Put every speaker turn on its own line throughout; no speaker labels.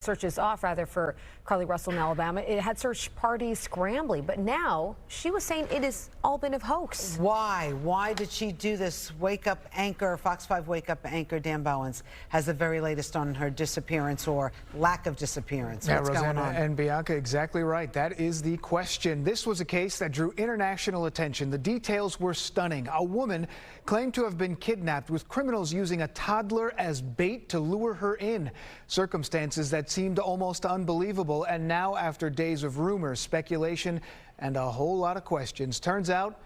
Searches off rather for Carlee Russell in Alabama. It had search parties scrambling, but now she was saying it has all been a hoax.
Why? Why did she do this? Wake Up anchor, Fox 5 Wake Up anchor Dan Bowens has the very latest on her disappearance or lack of disappearance.
Yeah,
What's
Rosanna
going on?
and Bianca, exactly right. That is the question. This was a case that drew international attention. The details were stunning. A woman claimed to have been kidnapped with criminals using a toddler as bait to lure her in. Circumstances that seemed almost unbelievable, and now after days of rumors, speculation, and a whole lot of questions, turns out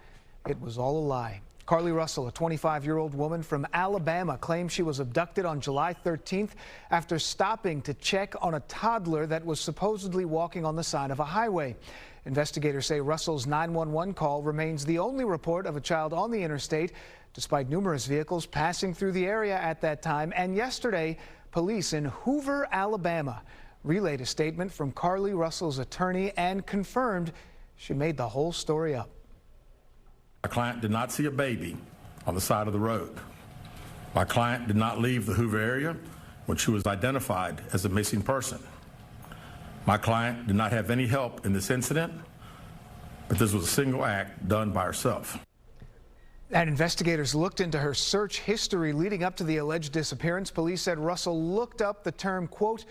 it was all a lie. Carlee Russell, a 25-year-old woman from Alabama, claims she was abducted on July 13th after stopping to check on a toddler that was supposedly walking on the side of a highway. Investigators say Russell's 911 call remains the only report of a child on the interstate, despite numerous vehicles passing through the area at that time. And yesterday, police in Hoover, Alabama, relayed a statement from Carlee Russell's attorney and confirmed she made the whole story up.
My client did not see a baby on the side of the road. My client did not leave the Hoover area when she was identified as a missing person. My client did not have any help in this incident, but this was a single act done by herself.
And investigators looked into her search history leading up to the alleged disappearance. Police said Russell looked up the term, quote,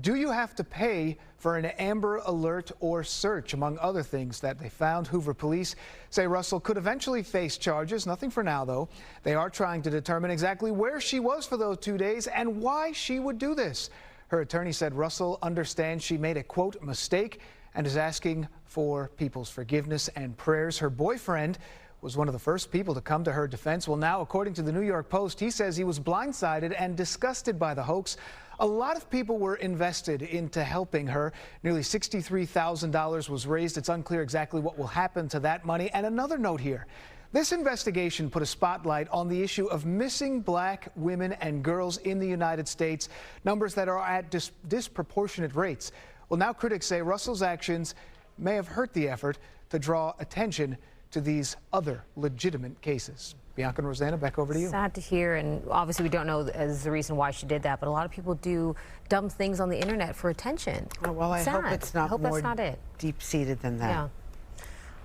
"Do you have to pay for an Amber Alert or search?" among other things that they found. Hoover police say Russell could eventually face charges. Nothing for now, though. They are trying to determine exactly where she was for those 2 days and why she would do this. Her attorney said Russell understands she made a, quote, mistake and is asking for people's forgiveness and prayers. Her boyfriend was one of the first people to come to her defense. Well, now, according to the New York Post, he says he was blindsided and disgusted by the hoax. A lot of people were invested into helping her. Nearly $63,000 was raised. It's unclear exactly what will happen to that money. And another note here. This investigation put a spotlight on the issue of missing black women and girls in the United States, numbers that are at disproportionate rates. Well, now critics say Russell's actions may have hurt the effort to draw attention to these other legitimate cases. Bianca and Rosanna, back over to you.
Sad to hear, and obviously we don't know as the reason why she did that, but a lot of people do dumb things on the internet for attention.
Well, I hope it's not more
that's not it.
deep-seated than that.
Yeah.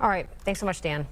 All right. Thanks so much, Dan.